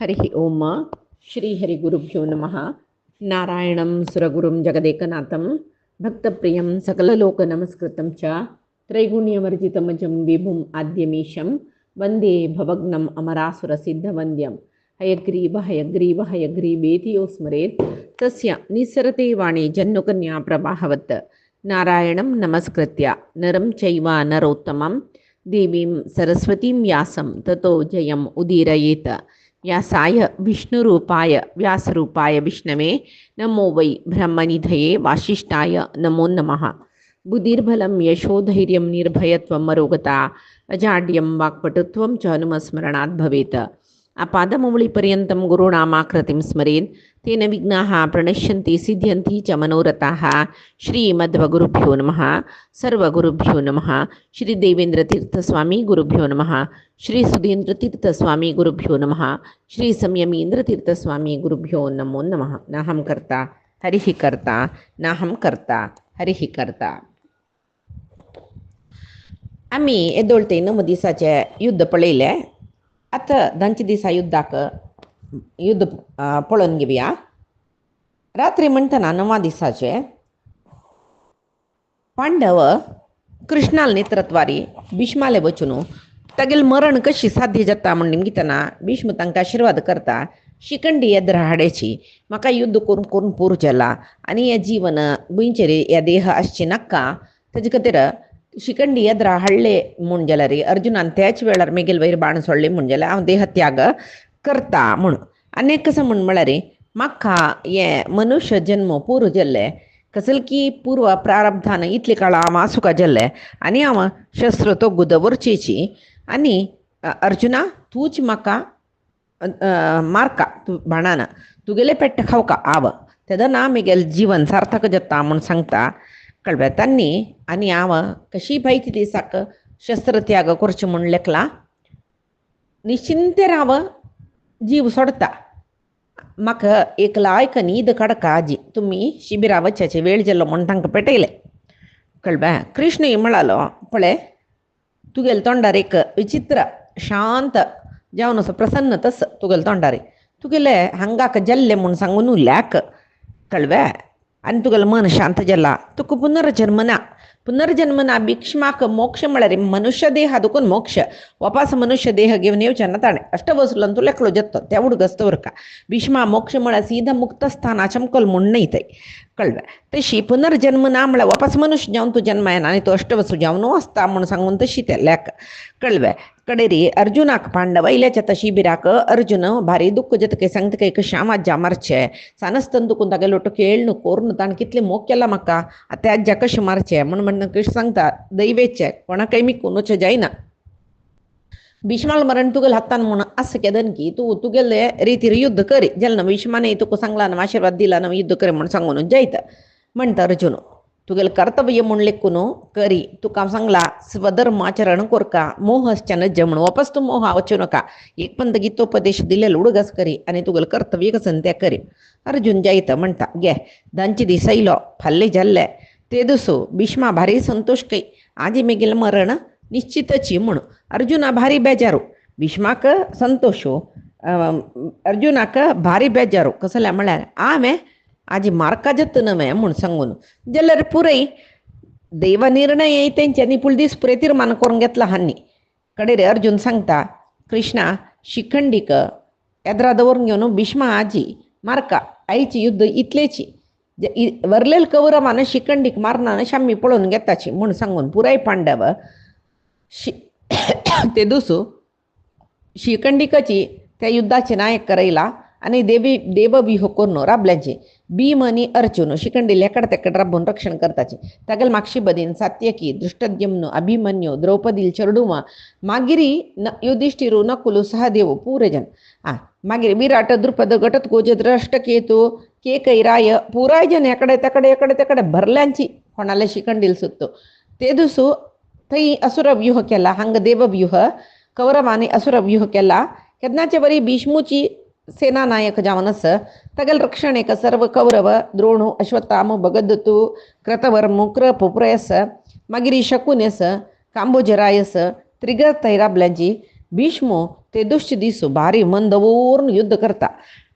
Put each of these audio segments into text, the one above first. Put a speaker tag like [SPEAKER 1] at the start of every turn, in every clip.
[SPEAKER 1] हरि ओम श्री हरिगुरुभ्यो नमः। नारायणं सुरगुरुं जगदेकनाथं भक्तप्रियं सकललोकनमस्कृतं च त्रैगुण्यवर्जितमजं विभुम् आद्यमीशं वन्दे भवग्नम् अमरासुरसिद्धवन्द्यं हयग्रीव हयग्रीव हयग्रीवेति यो स्मरेत् तस्य निस्सरते वाणी जन्नुकन्या प्रवाहवत्। नारायणं नमस्कृत्य नरं चैव नरोत्तमं देवीं सरस्वतीं व्यासं ततो जयम् उदीरयेत्। व्यासाय विष्णुरूपाय व्यासरूपाय विष्णवे नमो वै ब्रह्मनिधये वासिष्ठाय नमो नमः। बुद्धिर्बलं यशोधैर्यं निर्भयत्वं मरोगता अजाड्यं वाक्पटुत्वं च हनुमस्मरणात् भवेत्। आपादमौलिपर्यन्तं गुरूणामाकृतिं स्मरेन् तेन विघ्नाः प्रणश्यन्ति सिद्ध्यन्ति च मनोरथाः। श्रीमद्वगुरुभ्यो नमः। सर्वगुरुभ्यो नमः। श्री देवेंद्रतीर्थस्वामी गुरुभ्यो नमः। श्री सुधींद्रतीर्थस्वामी गुरुभ्यो नमः। श्री संयमींद्रतीर्थस्वामी गुरुभ्यो नमो नमः। नाहं कर्ता हरिः कर्ता नाहं कर्ता हरिः कर्ता. आम्ही येदोळते 9 दिवसाचे युद्ध पळयले. आता 10 दिसा युद्धाक युद्ध पळोवन घेवया. रात्री म्हणटना 9 दिसाचे पांडव कृष्णाल नेतृत्वारी भीष्माले वचून तागेल मरण कशी साध्य जाता म्हण निमगितना भीष्म तांकां आशीर्वाद करता. शिखंडी येद्र हाड्याची म्हाका युद्ध करून करून पुरो जाला आनी हे जीवन गोंयचेर हे देह आसचे नाका. तेजे खातीर शिखंडी येद्र हाडले म्हूण जाल्यार अर्जुनान त्याच वेळार मेगेल वयर बाण सोडले म्हूण जाल्यार हांव देह त्याग करता म्हूण. आनी कसो म्हूण म्हळ्यार म्हाका हे मनुश्य जन्म पुरो जाल्ले कसल की पूर्व प्रारब्धान इतले काळा हांव आसुका जाल्ले आनी हांव शस्त्र तो गुदवरचेची आनी अर्जुना तूच म्हाका मारका तू बाणान तुगेले पेट्ट खावका आव तेदना मेगेल जीवन सार्थक जाता म्हूण सांगता. कळ्ळें तांणी आनी हांव कशी बायती दिसाक शस्त्र त्याग करचें म्हूण लेखला. निश्चिंतेर हांव जीव सोडता. म्हाका एकलायक न्हीद काडका आजी तुमी शिबिरा वचचे वेळ जाल्लो म्हूण तांकां पेटयलें. कळ्ळें. कृष्ण म्हणालो पळय तुगेले तोंडार एक विचित्र शांत जावन असो प्रसन्न तस तुगेले तोंडार तुगेले हांगाक जाल्ले म्हूण सांगून उरल्याक. कळ्ळें. आनी तुगेलें मन शांत जाला. तुका पुनर्जन्म ना. पुनर्जन्म ना. भीष्माक मोक्ष म्हळ्यार मनुष्य देह दुखून मोक्ष वापस मनुष्य देह घेवन येवचें ना ताणें अष्टवसुलन तूं लेखलो जत्तो त्या उडगस्त वरका भीष्मा मोक्ष म्हळ्यार सीधा मुक्त स्थान आचमकल म्हूण न्हय थंय. कळ्ळें. तशी पुनर्जन्म ना म्हळ्यार वापस मनुष्य जावन तूं जन्म येना आनी तूं अष्टवसू जावन आसता म्हूण सांगून तशी तें लेख. कळ्ळें. कडेरी अर्जुनाक पांडव इल्याच्या तशी बिराक अर्जुन भारी दुःख जतके सांगता एक श्यामाज्या मारचे सानस्तन दुखून तागे लोटो खेळ कोरून ताणें कितलें मोग केला म्हाका आतां आज्या कशें मारचें म्हण कृष्ण सांगता दैवेचें कोणाकय मिकून वचचें जायना. भीष्माल मरण तुगेल हातान म्हूण आस केदन की तूं तुगेले रितीर युद्ध करी जेन्ना भीष्माने तुका सांगला ना आशीर्वाद दिला ना युद्ध करी म्हूण सांगून जायता म्हणटा अर्जुन. तुगेलें कर्तव्य म्हूण लेखून करी तुका हांव सांगला स्वधर्म आचरण कोरका मोहश्च नज्ज म्हूण वापस तूं मोह वचूं नाका. एक पंत गीतोपदेश दिलेलो उडगस करी आनी तुगेलें कर्तव्य कसन तें करी. अर्जुन जायता म्हणटा गे 10 दीस येयलो फाल्ले जाल्ले ते दिसू भीष्मा भारी संतोष कई आजी मेगेलें मरण निश्चितची म्हूण. अर्जुना भारी बेजारू भीष्माक संतोषू अर्जुनाक भारी बेजारू कसले म्हळ्यार हांवें आजी मारका जत नवे म्हूण सांगून जाल्यार पुरय दैव निर्णय तेंच्यांनी पुल दीस पुरे तीर्मान करून घेतला हांनी. कडेर अर्जुन सांगता कृष्णा शिखंडीक येद्रा दवरून घेवन भीष्मा आजी मारका आईची युद्ध इतलेची वरलेल कौरवान शिखंडीक मारना शामी पळोवन घेताची म्हूण सांगून पुराय पांडव ते दुसू शिखंडीकाची त्या युद्धाचे नायक करयला आनी देवव्यूह करून राबल्याची. भीम आनी अर्जुन शिखंडी लेकड तेकड राबून रक्षण करताचे. तागेल मागशी बदीन सात्यकी दृष्टद्युम्न अभिमन्यू द्रौपदी चेडूवा मागिरी युधिष्ठिरू नकुलू सहदेव पुरे जन मागीर विराट द्रुपद घटोत्कच द्रष्टकेतू केकैराय पुराय जन एकडे तेकडे भरल्यांची कोणाले शिखंडील सुत्तो. ते दिसू थंय असुरव्यूह केला हांग देवव्यूह कौरवांनी असुरव्यूह केला. केन्नाचे बरी भीष्मूची सेना नायक जावन आस तागेल रक्षणेक सर्व कौरव द्रोणू अश्वत्थाम भगदत्तू कृतवर्मू कृपप्रयस मागीर शकुनेस कांबोजरायस त्रिगत राबल्यांची भीष्मो ते दुश्य दिसू भारी मन दवरून युद्ध करता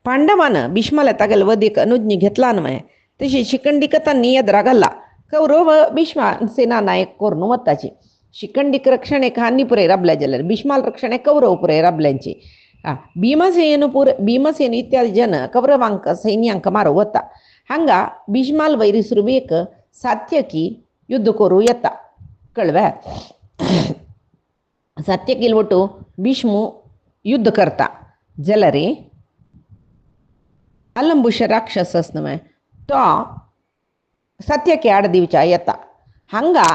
[SPEAKER 1] पांडवानं भीष्माला तागेल वधीक अनुज्ञ घेतला नव्हे तशी शिखंडी कथांनी यद्रा घाल्ला कौरव भीष्मा सेना नायक करून वताची शिखंडीक रक्षणे हानी पुरे राबल्या जाल्यार भीष्माल रक्षणे कौरव पुरे राबल्यांची ಭೀಮಸೇನ ಇತ್ಯಾದಿ ಜನ ಕೌರವಾಂಕ ಸೈನ್ಯಾಂಕ ಮಾರು ಒತ್ತ ಹಂಗ ಭೀಷ್ಮಾಲ್ ವೈರಿಸರು ಬೇಕ ಸಾತ್ಯಕಿ ಯುದ್ಧ ಕೋರು ಎತ್ತ ಕಳ್ವೆ ಸಾತ್ಯಕಿಲ್ ಒಟ್ಟು ಭೀಷ್ಮು ಯುದ್ಧ करता जलरी अलंबुश राक्षसनवे तो सत्यकी आड दिवचा येता हांगा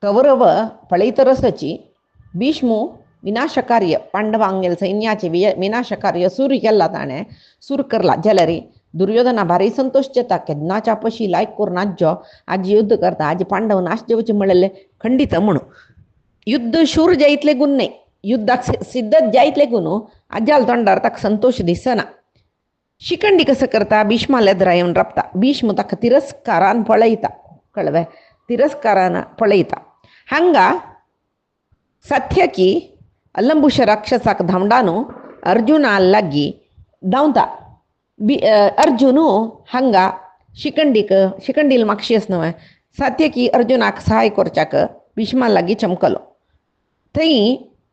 [SPEAKER 1] कौरव पळयतरसची भीष्मु विनाशकार्य पांडवांगेल सैन्याचे विनाशकार्य सुरू केला ताणे सुरू करला जलरी दुर्योधना भारी संतोष जाता केन्नाच्या पशी लायक करून आज्यो आज युद्ध करता आज पांडव नाश जेवचे म्हणले खंडित म्हणून युद्ध शूर जायतले गुण नाही युद्धाक सिद्धत जायतले गुण अज्जाल तोंडार ताका संतोष दिसना शिखंडी कसं करता भीष्माला एदरा येवन राबता भीष्म ताका तिरस्कारान पळयता कळवे तिरस्कारान पळयता हांगा सत्यकी अलंबुश राक्षसाक धांवडानु अर्जुना लागी धांवता अर्जुनु हांगा शिखंडील मागशी न्हय सत्यकी अर्जुनाक सहाय करच्याक भीष्मा लागी चमकलो थंय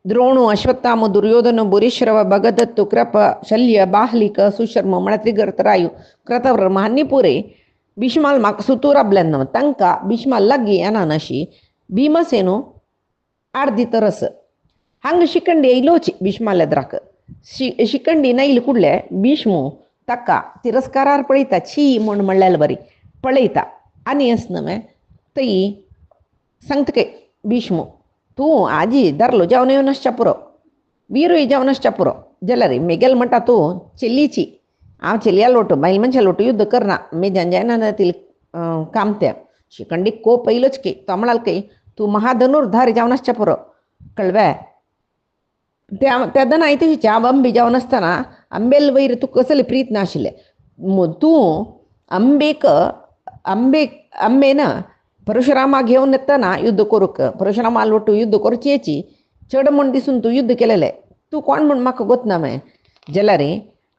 [SPEAKER 1] द्रोणु अश्वत्थाम दुर्योधन बुरीश्रव भगदत्त कृप शल्य बाहलिक सुशर्म मणत्रिगर्तरायु कृतवर्म हांनी पुरे भीष्माल म्हाका सुतूर राबल्यान तांकां भीष्माल लागी येनानशी भीमसेनु आर्दी तरस हंग शिखंडी येयलोची भीष्माल एद्राक शिखंडी नैल कुडले भीष्मु ताका तिरस्कारार पळयता छी म्हूण म्हणल्यार बरी पळयता आनी अस न्हय थंय सांगता भीष्मु तूं आजी धरलो जावन येवनासच्या पुरो वीरूय जावनासच्या पुरो जाल्यार मेगेल म्हणटा तूं चेल्लीची हांव चेलया लोट बायल मनशा लोट युद्ध करना मेजान जायना ती काम तें शिखंडी कोप येयलोच की तो म्हणाल की तूं महाधनुर्धारी जावनासच्या पुरो कळवे त्या दना तशी हांव अंबे जावन आसतना आंबेल वयर तूं कसले प्रीत नाशिल्ले तूं आंबेन परशुरामा घेवन येतना युद्ध करूक परशुरामा लोटू युद्ध करचेची चड म्हूण दिसून तूं युद्ध केलेलें तूं कोण म्हूण म्हाका गोतना जाल्यार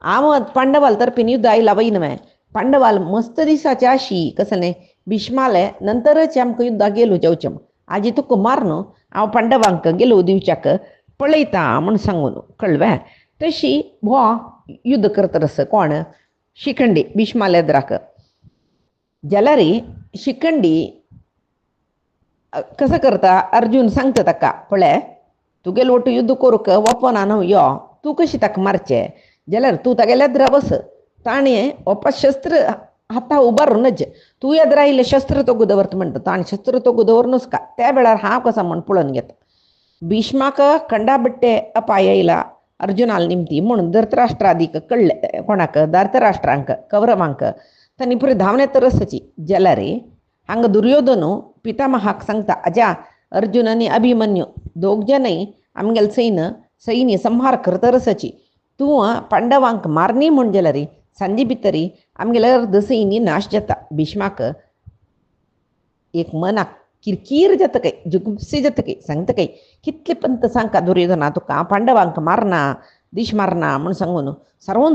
[SPEAKER 1] हांव पांडवाल तर्फेन युद्ध आयला वय न्हय पांडवाल मस्त दिसाचे आशी कसले भीष्माले नंतरच आमकां युद्धाक गेलो जेवचें आजी तुका मारन हांव पांडवांक गेलो दिवच्याक पळयता म्हूण सांगून कळवे तशी हो युद्ध करतरस कोण शिखंडी भीष्माल एद्राक जाल्यार शिखंडी कसं करता अर्जुन सांगता ताका पळय तुगेलो वटू युद्ध करूक वपना न्हू यो तूं कशी ताका मारचें जाल्यार तूं तागेल्या एद्रा बस ताणें ओपा शस्त्र हाता उबारूनच तूं एद्रा आयिल्लें शस्त्र तोगू दवरता म्हणटा ताणें शस्त्र तोगू दवरनूच का त्या वेळार हांव कसो म्हूण पळोवन घेता भीष्माक खंडाबट्टे अपाय येयला अर्जुनाल निमती म्हणून धृतराष्ट्रादीक कळ्ळें कोणाक धृतराष्ट्रांक कौरवांक तांणी पुरी धांवन येतरसची जाल्यार हांगा दुर्योधनू पितामहाक सांगता अजा अर्जुन आनी अभिमन्यू दोग जनय आमगेल सैन्य संहार करतरसची तूं पांडवांक मारनी म्हूण जाल्यार सांजे भितरी आमगेले अर्ध सैन्य नाश जाता भीष्माक एक मनाक किरकीर जाता काय जुगुप्सी जाता काय सांगता काय कितले पंत सांगता दुर्योधना तुका पांडवांक मारना दिश मारना म्हूण सांगून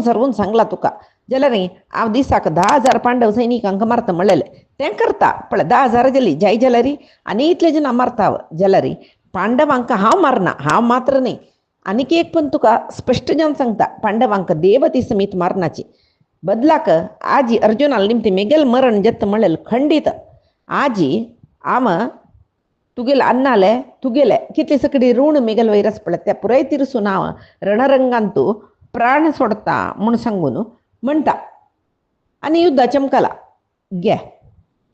[SPEAKER 1] सरवून सांगला तुका जाल्यार हांव दिसाक 10,000 पांडव सैनिकांक मारता म्हणलेलें तें करता पळय 10,000 जाली जाय जाल्यार आनी इतले जना मारता जाल्यार पांडवांक हांव मारना हांव मात्र न्ही आनीक एक पण तुका स्पश्ट जावन सांगता पांडवांक देवती समीत मारनाची बदलाक आजी अर्जुनाल निमती मेगेल मरण जत्त म्हणलेलें खंडीत आजी आम तुगेले अन्नाले तुगेले कितले सकडी ऋण मेगल वैरस पळय त्या पुराय तिरसून हांव रणरंगांत तूं प्राण सोडता म्हूण सांगून म्हणटा आनी युद्धा चमकला गे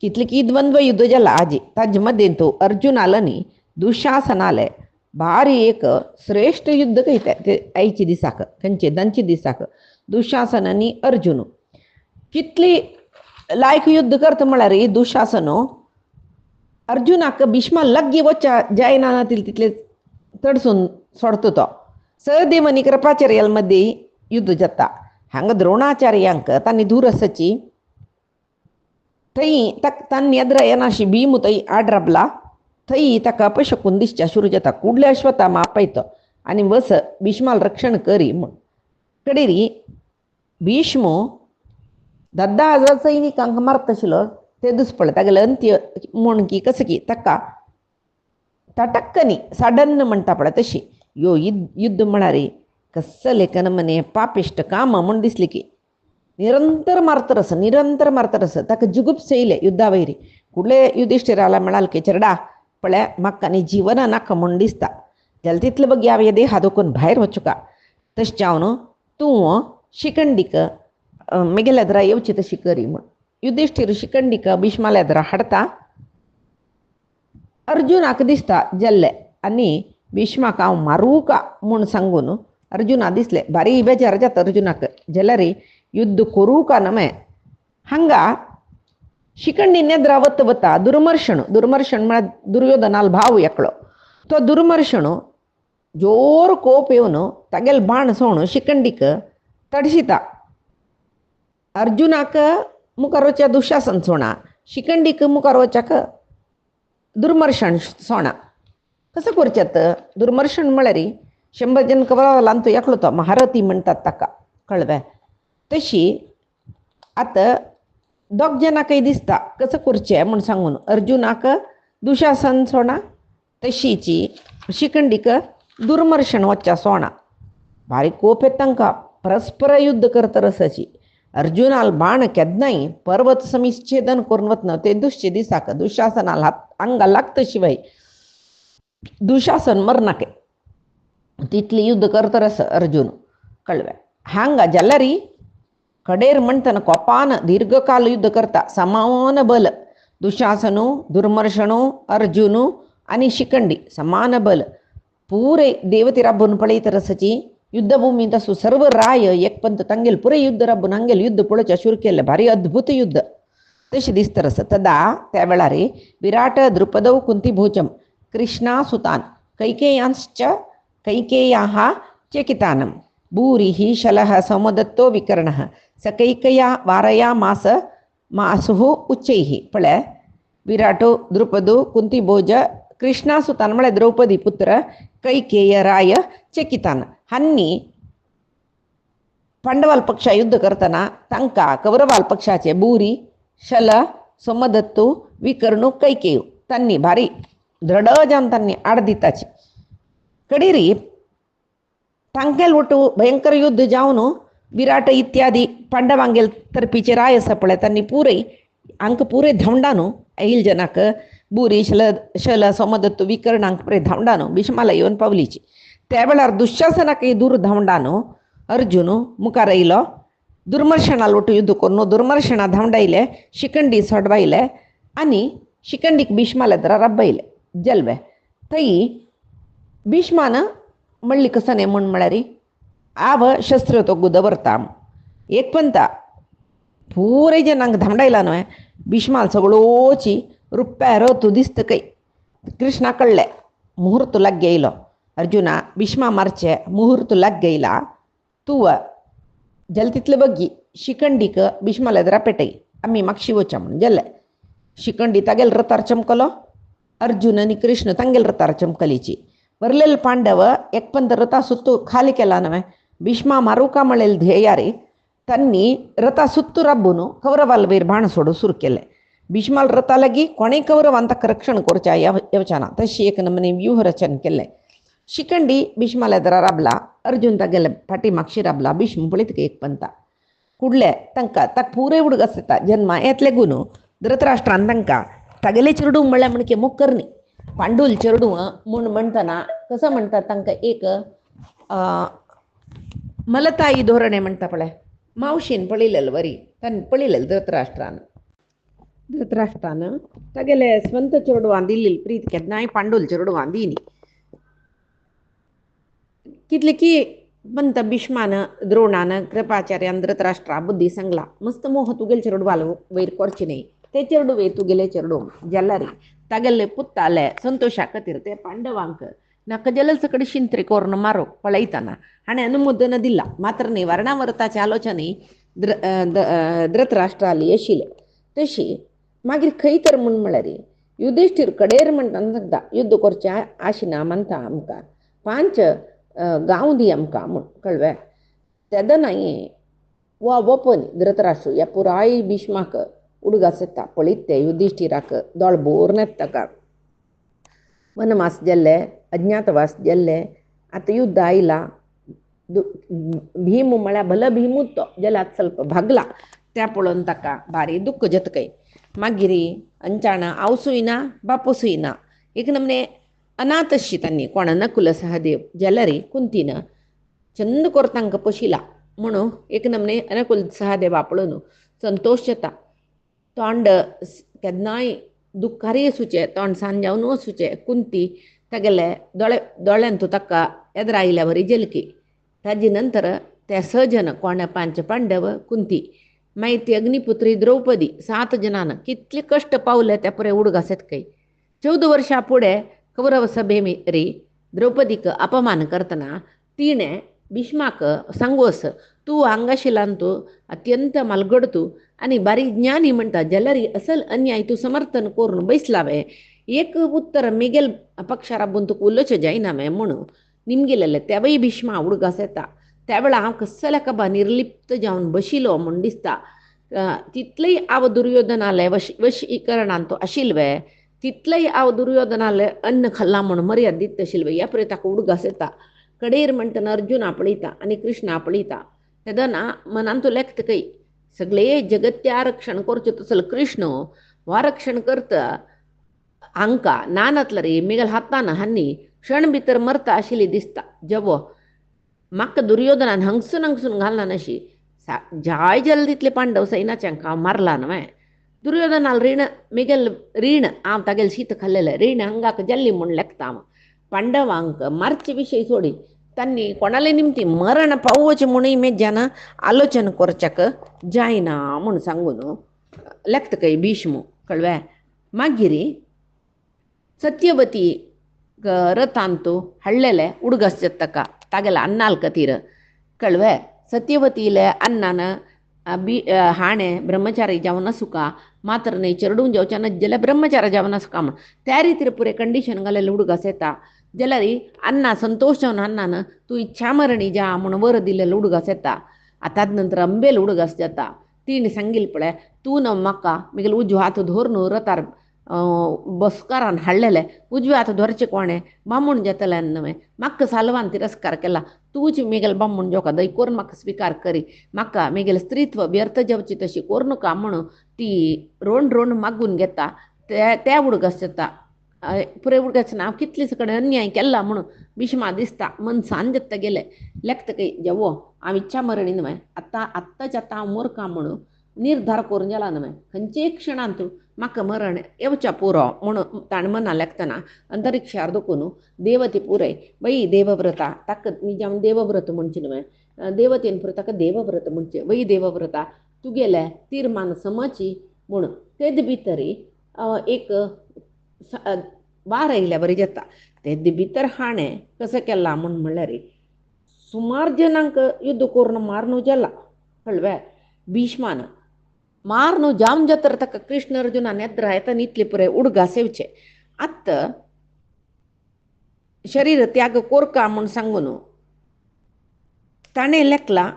[SPEAKER 1] कितले की द्वंद्व युद्ध जाला आजी ताजे मदें तूं अर्जुनालनी दुशासनाले भारी एक श्रेष्ठ युद्ध कहता ते आयचे दिसाक खंयचे दंचे दिसाक दुशासन आनी अर्जुन कितली लायक युद्ध करता म्हळ्यार दुशासनो अर्जुनाक भीष्मा लग्गी वच्चा जायना तितले तडसून सोडतो तो सहदेव आनी कृपाचार्याल मध्ये युद्ध जाता हांगा द्रोणाचार्यांक तांणी दूर आसची थंय तांणी एद्रा येनाशी भीम थंय आड राबला थंय ताका अपशकून दिसच्या सुरू जाता. कुडले अश्वत्थामा आपयतो आनी वस भीष्माल रक्षण करी म्हूण. कडेरी भीष्म 10,000 सैनिकांक मारत आशिल्लो ते दीस पळय तागेले अंत्य म्हूण की कसं की ताका तटक्कनी सडन म्हणटा पळय तशी यो युद्ध म्हळ्यार कसं लेखन मने पापिष्ट काम म्हूण दिसली की निरंतर मारतरस ताका जुगुप्स येयले युद्धा वयरी. कुडले युधिष्ठिराला म्हणाल की चेडा पळय म्हाका न्ही जीवन नाका म्हूण दिसता जाल्यार तितले बगी हांव हे देहा दोकून भायर वचुका. तशें जावन तूं शिखंडीक मेगेल्या एदरा येवची तशी करी म्हूण. युधिष्ठीर शिखंडीक भीष्माल्या एदरा हाडटा. अर्जुनाक दिसता जाल्ले आनी भीष्माक हांव मारूं का म्हूण सांगून अर्जुना दिसले भारी बेजार जाता अर्जुनाक जाल्यार युद्ध करूं का नमे. हांगा शिखंडी नेद्रा वता दुर्मर्शण म्हळ्यार दुर्योधनाल भाव एकलो. तो दुर्मर्शण जोर कोप येवन तागेल बाण सोण शिखंडीक तडशिता. अर्जुनाक मुखार वच्या दुशासन सोणा, शिखंडीक मुखार वच्याक दुर्मर्शण सोणा. कसं करचेत दुर्मर्शण म्हळ्यार 100 जन कवराला तो एकलो तो महारथी म्हणटात ताका कळ्ळें. तशी आतां 2 जनांकय दिसता कसं करचें म्हूण सांगून अर्जुनाक दुशासन सोणा तशीची शिखंडीक दुर्मर्शण वच्चा सोणा. भारी कोप येता तांकां परस्पर युद्ध करतरसाची. अर्जुनाल बाण केन्नाय पर्वत समिच्छेदन करून वतना ते दुसचे दिसाक दुशासनाल हांगा लागता शिवाय दुशासन मरनाके तितली युद्ध करतरस अर्जुन कळ्ळें. हांगा जाल्यार कडेर म्हणटना कोपान दीर्घकाल युद्ध करता समान बल दुशासनु दुर्मर्शणु अर्जुनु आनी शिखंडी समान बल पुरे देवती राबून पळयतरसाची युद्धभूमी तसो सर्व राय एकपंत तांगेल पुरे युद्ध राबून हांगेल युद्ध पळोवच्या सुरू केलें भारी अद्भुत युद्ध तशें दिसतरस. तदा त्या वेळार विराट द्रुपदौ कुंतीभोजम कृष्णा सुतान कैकेय्याः चेकितानं भूरिः शलः सौमदत्तो विकर्णः स कैकया वारया मासुः उच्चैः. पळय विराटो द्रुपदो कुंतीभोज कृष्णासुतान म्हळ्यार द्रौपदी पुत्र कैकेय राय चेकितान हांनी पांडवाल पक्षा युद्ध करतना तांकां कौरवाल पक्षाचे भूरी शल सौमदत्तो विकर्णू कैकेयू तांणी भारी दृढ जावन तांणी आड दिताची. कडेरी तांगेल ಒಟ್ಟು भयंकर युद्ध जावन विराट इत्यादी पांडवांगेल तर्फीचे राय आसा पळय तांणी पुरय हांकां पुरे धांवडान ऐल जनाक भूरी शल सौमदत्तो विकर्णांक पुरे धांवडान भीष्माला येवन पावलीची. त्या वेळार दुशासनाकय दूर धांवडान अर्जुन मुखार येयलो. दुर्मर्शणाल ಒಟ್ಟು युद्ध करून दुर्मर्शणा धांवडायले शिखंडी सोडवायले आनी शिखंडीक भीष्माला एदरा रब्बयले जल्वे. थंय भीष्मान म्हणली कसं म्हूण म्हळ्यार आव शस्त्र तो गुदवरता एक पंता पुरे जनांक धांवडायला न्हय. भीष्माल सगळोची रुप्यार तू दिसत कೈ कृष्णा कळ्ळे मुहूर्त लाग येयलो. अर्जुना भीष्मा मारचे मुहूर्त लाग येयला तूं जल तितले बग्गी शिखंडीक भीष्माला एदरा पेटय आमी मागशी वचा म्हूण जालें. शिखंडी तागेल रथार चमकलो. अर्जुन आनी कृष्ण तांगेल रथार चमकलीची. वरलेल पांडव एकपंत रथा सुत्तू खाली केला न्हय. भीष्मा मारूं का म्हणलेल ध्येयारी तांणी रथा सुत्तू राबून कौरवाल वयर बाण सोडू सुरू केलें. भीष्माल रथा लागीं कोणेय कौरवांक ताका रक्षण करच्या येवचना तशी एक नमने व्यूह रचन केलें. शिखंडी भीष्माला एदरा राबला. अर्जुन तागेले फाटी मागशी राबला. भीष्म पळयत एक पंता कुडले तांकां ताका पुरे उडक आसता जन्मा येतले गुण धृतराष्ट्रान तांकां तागेले चेडू म्हणल्यार म्हणके मुकर्णी पांडूल चेडू म्हूण म्हणटना कसं म्हणटात तांकां एक मलताई धोरणे म्हणटा पळय मावशीन पळयलेलें वरी ताणें पळयलेलें धृतराष्ट्रान तागेले स्ವಂತ चेडवान दिल्ली प्रीत केन्नाय पांडूल चेडवान दिनी. कितले की पंत भीष्मान द्रोणान कृपाचार्यान धृतराष्ट्रा बुद्धी सांगला मस्त मोह तुगेले चेडवाल वयर करचे न्ही ते चेडू वयर तुगेले चेडू जाल्यार तागेले पुत्ताले संतोषा खातीर ते पांडवांक नाका जाल्यार सकडी शिंत्रे करून मारो पळयतना हाणें अनुमोदन दिला. मात्र निवारणा व्रताचे आलोचने धृतराष्ट्राली आशिल्ले. तशी मागीर खंय तर म्हूण म्हळ्यार युधिष्ठिर कडेर म्हणटान सांगता युद्ध करचें आशिना म्हणटा आमकां 5 गांव दी आमकां म्हूण कळ्ळें. तेदा नाही वा वपन धृतराष्ट्र ह्या पुराय भीष्माक उडगास येता पळयत ते युधिष्ठिराक दोळभोर ताका वनवास गेल्ले अज्ञातवास गेल्ले आतां युद्ध आयला भीम म्हळ्यार भलो भीमूच तो जलात ಸ್ವಲ್ಪ भागला त्या पळोवन ताका भारी दुख्ख जतकय. मागीर अंचाण आवसूय बापूसूय ना एक नमने अनाथशी तांणी कोणा नकुल सहदेव जाल्यार कुंतीन चंद कोर तांकां पशिला म्हणून एक नमने अनकुल सहदेवा पळोवन संतोश जाता. तोंड केन्नाय दुख्खारी आसूचें तोंड सांजावन वचूचें कुंती तागेले दोळ्यांतू ताका येद्र आयल्या बरी जलकी. ताजे नंतर ते 6 जन कोण 5 पांडव कुंती मागीर ती अग्निपुत्री द्रौपदी 7 जनान कितले कश्ट पावले त्या पुरे उडगास येतकय. 14 वर्सां फुडें कौरव सभे मेरी द्रौपदीक अपमान करतना तिणें भीष्माक सांगोस तूं हांगाशिलान तूं अत्यंत मालगड तूं आनी बारी ज्ञानी म्हणटा जाल्यार असल अन्याय तूं समर्थन करून बैसलावे एक उत्तर मिगेल पक्षार राबून तुका उलोवचें जायना म्हणून निमगेलेले तेवय भीष्मा उडगास येता. त्या वेळा हांव कसल्या कबा निर्लिप्त जावन बशिलो म्हूण दिसता. तितलेय हांव दुर्योधनाले वशीकरणान तो आशिल्वे तितलेय हांव दुर्योधनाले अन्न खाल्ला म्हूण मर्यादीत आशिल्वे ह्या पळय ताका उडगास येता. कडेर म्हणटना अर्जुन आपळयता आनी कृष्ण आपळयता तेदना मनान तूं लेखतकय सगळे जगत्या रक्षण करचें तसलो कृष्ण वा रक्षण करता हांकां नानतला रे मिगल हातान हांनी क्षण भितर मरता आशिल्ली दिसता. जेवो म्हाका दुर्योधनान हंगसून घालना नशी जाय जाल तितले पांडव सैनाच्यांक हांव मारला न्हय. दुर्योधनाल रीण मिगेल रीण हांव तागेले शीत खाल्लेलें रीण हंगाक जाल्ली म्हूण लेखता हांव. पांडवांक मारचे विशय सोडी तांणी कोणाले निमती मरण पावोवचें म्हणूय मेज्यान आलोचन करच्याक जायना म्हूण सांगून लेखतकय भीष्म कळ्ळें. मागीर सत्यवती रथांतू हाडलेले उडगास ताका तागेले अन्नाल खातीर कळ्ळें. सत्यवतीले अन्नान हाणें ब्रह्मचारी जावन आसुका मात्र न्हय चेडूं जेवचें ना जाल्यार ब्रह्मचारी जावन आसुका म्हण त्या रितीर पुरे कंडिशन घालेले उडगास येता. जाल्यार अन्ना संतोश जावन अन्नान तूं इच्छा मरणी जा म्हूण वर दिलेलो उडगास येता. ताज नंतर अंबेल उडगास जाता. तिणें सांगिल्लें पळय तूं न्हय म्हाका मिगेल उजो हात धर न्हू रथार बसकारान हाडलेले उजवे हात धरचे कोणें बामूण जातलें न्हय म्हाका सालवान तिरस्कार केला तूंच मिगेल बामूण जोका दय करून म्हाका स्विकार करी म्हाका मिगेल स्त्रीत्व व्यर्थ जावची तशी करूं नाका म्हणून ती रोण मागून घेता त्या उडगास जाता. पुरे उडगास हांव कितलेच कडेन अन्याय केला म्हणून भीष्मा दिसता मन सांजत्त गेले लेखतकय जेवो हांव इच्छा मरणी न्हय आत्ताच्या हांव मोरका म्हणून निर्धार करून गेला न्हय खंयचेय क्षणांत म्हाका मरण येवच्या पुरो म्हणून ताणें मना लेखतना अंतरिक्षार दुखून देवती पुरय वै देवव्रता ताका निजाम देवव्रत म्हणचे न्हय देवतेन पुरो ताका देवव्रत म्हणचे वै देवव्रता तुगेले तीर्मान समची म्हूण तेद भितर एक वार आयल्या बरी जाता. तेद भितर हाणें कसो केला म्हूण म्हणल्यार सुमार जनांक युद्ध करून मारून जाला कळ्ळें. भीष्मान मारून जावन जातर ताका कृष्ण अर्जुनान येद्र येता इतले पुरे उडगास येवचे आत्त शरीर त्याग कोरका म्हूण सांगून ताणें लेखला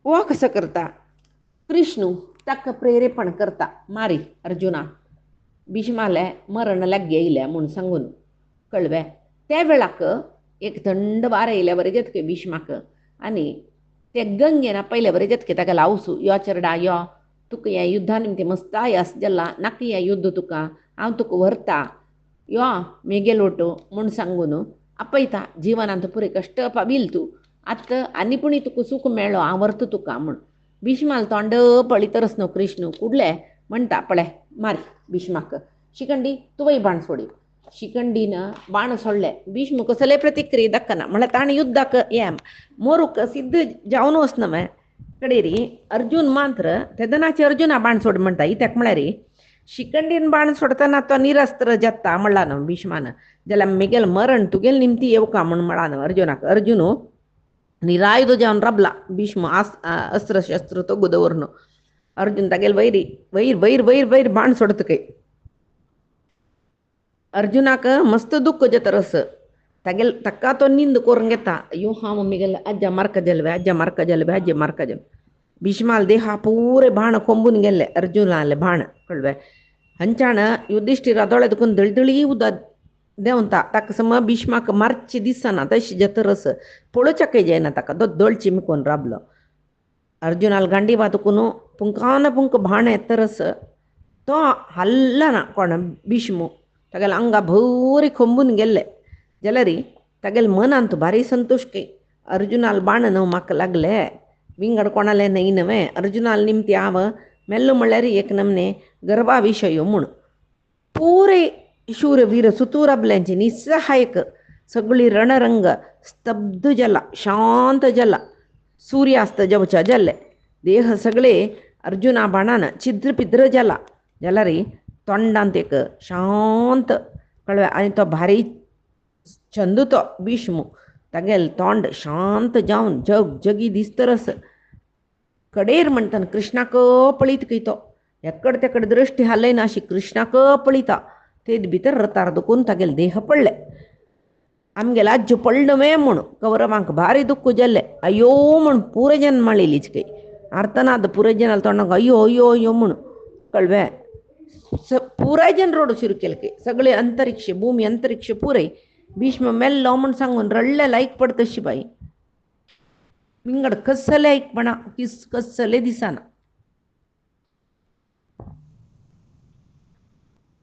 [SPEAKER 1] वो कसो करता कृष्ण ताका प्रेरेपण करता मारी अर्जुना भीष्माले मरण लागी येयल्या म्हूण सांगून कळ्ळें. त्या वेळाक एक थंड वार येयल्या बरें जेतके भीष्माक आनी ते गंगेन पयले बरें जेतके ताका लावसू यो चेडा यो तुका हें युद्धा निमते मस्त आयास जाल्ला नाका हें युद्ध तुका हांव तुका व्हरता यो मेगेल वटू म्हूण सांगून आपयता जिवनांत पुरे कश्ट पाविल तूं आतां आनी पुणी तुका सूख मेळ्ळो हांव व्हरता तुका म्हूण. भीष्माल तोंड पळयतरच न्हू कृष्ण कुडले म्हणटा पळय मारी भीष्माक शिखंडी तुवय बाण सोडी. शिखंडीन बाण सोडले भीष्म कसले प्रतिक्रिये दाखना म्हळ्यार ताणें युद्धाक हें मोरूक सिद्ध जावन वचना न्हय कडेरी अर्जून मात्र तेदनाचे अर्जुना बाण सोड म्हणटा तेका म्हळ्यार शिखंडीन बाण सोडतना तो निरस्त्र जाता म्हणला न्हू भीष्मान जाल्यार मिगेल मरण तुगेल निमती येवका म्हूण म्हणला न्हू अर्जुनाक. अर्जुन निरायुध जावन राबला भीष्म अस्त्र शस्त्र तो गुदवरून अर्जुन तागेल वैर बाण सोडतकय अर्जुनाक मस्त दुःख जतरस तगेल तक्का तो निंद करून घेता अयो हा मम्मी गेला अज्जा मार्क जलवे अज्जा मार्क जलवे अज्जा मार्क जल भीष्माल देह पूरे बाण ಕೊಂಬುನ್ ಗೆಲ್ಲೆ ಅರ್ಜುನಾಲೆ ಬಾಣ ಕಳ್ವೆ ಹಂಚಾಣ ಯುಧಿಷ್ಠಿರ ಅದೊಳೆದಕೊಂಡು ದಳ್ದಳಿ ಉದ ದೇವಂತ ತಕ್ಕ ಸಮ ಭೀಷ್ಮಾಕ ಮರ್ಚಿ ದಿಸ್ಸನ ತಶ್ ಜತರಸ ಪೊಳಚಕ್ಕೆ ಜೈನ ತಕ್ಕ ದೊಡ್ಡೊಳ್ ಚಿಮ್ಕೊಂಡ್ ರಾಬ್ಲು ಅರ್ಜುನಾಲ್ ಗಂಡಿ ಬಾತುಕುನು ಪುಂಕಾನ ಪುಂಕ ಬಾಣ ಎತ್ತರಸ तो हल्ला ना कोण भीष्मू तगेल अंगा भोरी ಕೊಂಬುನ್ ಗೆಲ್ಲೆ जलरी तगेल मन अंतु भारी संतोष के अर्जुनाल बाण नव मक लागले विंगड कोणाले नाही नवे अर्जुनाल निमती आव मेल्लो मळ्यारी एक नमने गर्भा विषय मुण पुरे शूरवीर सुतूरबल्यांची निस्सहायक सगळी रणरंग स्तब्ध जल शांत जल सूर्यास्त जवच्या जल्ले देह सगळे अर्जुना बाणान छिद्र पिद्र जला जलरी तोंडांत एक शांत कळवे आणि तो भारी छंद तो भीष्मू तगेल तोंड शांत जावन जग जगी दिसतरस कडेर म्हणतान कृष्णाक पळीत कयतो ಎಕ್ಕಡ ತೆಕ್ಕಡ ದೃಷ್ಟಿ ಹಲ್ಲೈನಾಶಿ ಕೃಷ್ಣಕ ಪಳಿತ ತೇದ್ ಭಿತರ ರತಾರ್ದಕೂನ್ ತಗೆಲ್ ದೇಹ ಪಳ್ಳೆ ಆಮ್ಗೆಲ್ಲ ಅಜ್ಜು ಪಳ್ಳವೇ ಮುಣು ಕೌರವಾಂಕ ಭಾರಿ ದುಕ್ಕು ಜಲ್ಲೆ ಅಯ್ಯೋ ಮುಣು ಪೂರಜನ್ ಮಳಿಲಿಚ್ಕೈ ಅರ್ಥನಾದ ಪೂರಜನಲ್ಲಿ ತೊಂಡಂಗ ಅಯ್ಯೋ ಅಯ್ಯೋ ಅಯ್ಯೋ ಮುಣು ಕಳ್ವೆ ಪೂರಜನ್ ರೋಡು ಸಿರುಕೆಲ್ಕೆ सगळे अंतरिक्ष भूमी अंतरिक्ष पुरे भीष्म मेल्ल म्हणून सांगून रडले लायक पड तशी बाई विंगड कसले ऐकपणा किस कसले दिसाना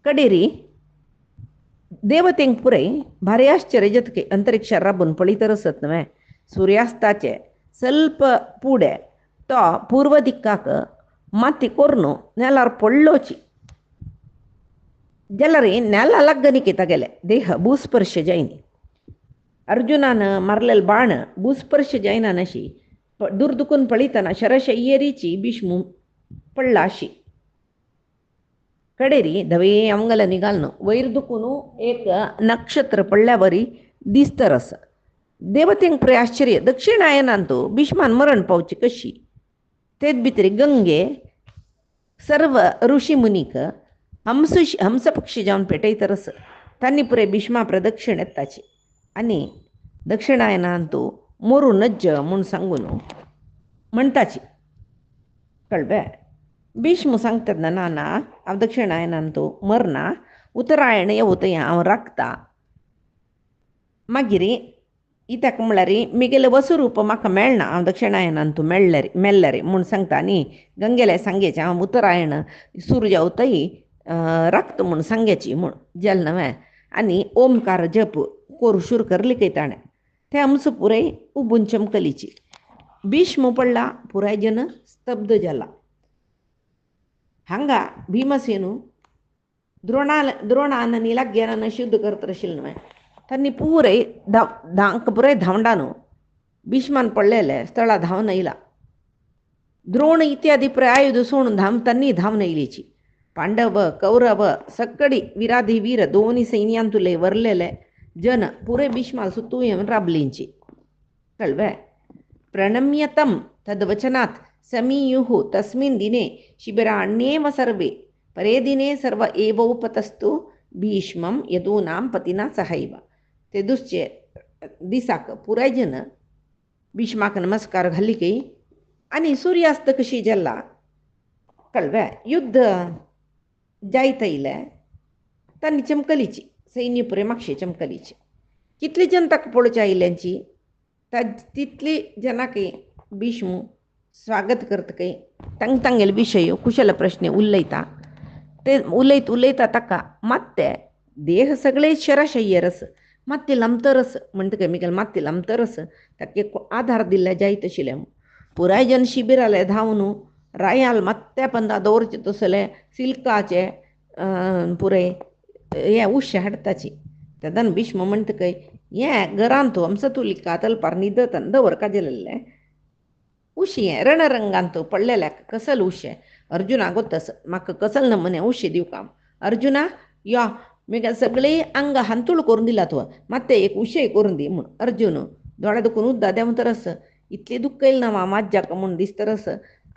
[SPEAKER 1] कडेरी देवतेंक पुरे भारी आश्चर्य जतके अंतरिक्ष रबून पळीतरसत नवे सूर्यास्ताचे ಸ್ವಲ್ಪ ಪೂಡೆ तो पूर्व दिक्काक माती कोर्नु नेलार पळ्ळोची जलरी नेल लग्गनिके तगेले देह भूस्पर्श जैनी अर्जुनान मरलेल बाण भूस्पर्श जैनानशी दुर्दुकून पळीतना शरशय्यरीची भीष्मू पळ्ळाशी कडेरी धवे अंगल निघालनो वैरदुकूनु एक नक्षत्र पडल्यावरी दिसतरस देवतेंक पुरे आश्चर्य दक्षिणायनांतू भीष्मान मरण पावची कशी तेच भितरी गंगे सर्व ऋषी मुनीक हंस पक्षी जावन पेटयतरस तांणी पुरे भीष्मा प्रदक्षिण एत्ताची आनी दक्षिणायनांतू मोरू नज्ज म्हूण सांगून म्हणटाची कळ्ळें भीष्म सांगतात नाना हांव दक्षिणायनांतू मरना उत्तरायण येवतय हांव राखता मागीर इत्याक म्हळ्यार मिगेले वसुरूप म्हाका मेळना हांव दक्षिणायनांतू मेल्ले रे म्हूण सांगता न्ही गंगेले सांगेचें हांव उत्तरायण सूर्य उतय राखता म्हूण सांगेची म्हूण जल नवें आनी ओमकार जप कोर शूर करली कय ताणें तें आमचो पुराय उबून चमकलीची भीष्म पडला पुराय जन स्तब्ध जाला हांगा भीमसेनू द्रोणान निलाग्यान शुद्ध करत आशिल्लें न्हय तांणी पुरे धांक पुराय धांवडानो भीष्मान पडलेले स्थळा धांवन येयला द्रोण इत्यादी पुराय आयुध सोडून तांणी धांवन येयलीची पांडव कौरव सक्कडी विराधी वीर दोन्ही सैन्यांतुले वरलेले जन पुरे भीष्माल सुತ್ತೂ राबलींची कळ्वे प्रणम्यतं तद्वचनात् समीयुः तस्मिन् दिने शिबिराण्येव सर्वे परे दिने सर्व एवोपतस्तु भीष्मं यदूनां पतिना सहैव ते दुसचे दिसाक पुराय जन भीष्माक नमस्कार घाली कई आनी सूर्यास्त कशी जल्ला कळ्वे युद्ध जायत येयले तांणी चमकलीची सैन्य पुरे मागशे चमकलीची कितली जन ताका पळोवचे आयिल्ल्यांची तितली जनाक भीष्म स्वागत करतकय तांगेले विशय कुशल प्रश्न उलयता ते उलयता ताका ಮತ್ತೆ देह सगळे शरशय्यरस ಮತ್ತೆ लमतरस म्हणटकय मिगेल ಮತ್ತೆ लमतरस ताका आधार दिल्ले जायत आशिल्ले पुराय जन शिबिराले धांवन रायाल ಮತ್ತೆ पंदा दवरचे तसले सिल्काचे पुरे हे उश्य हाडटाची तेदन भीष्म म्हणटकय हें घरांत तूं हंसतुलिका तलपार न्हिदतन दवर काजेलेले उशें रणरंगांत पडलेल्या कसल उशें अर्जुना गोतस म्हाका कसल नमने उशें दिवं काम अर्जुना या मिगे सगळी अंग हंतुळ करून दिला तुवें ಮತ್ತೆ एक उशें करून दी म्हूण अर्जुन दोळे दुखून उद्दा देंवतरस इतली दुख्ख येयलें ना म्हाज्याक म्हूण दिसतरस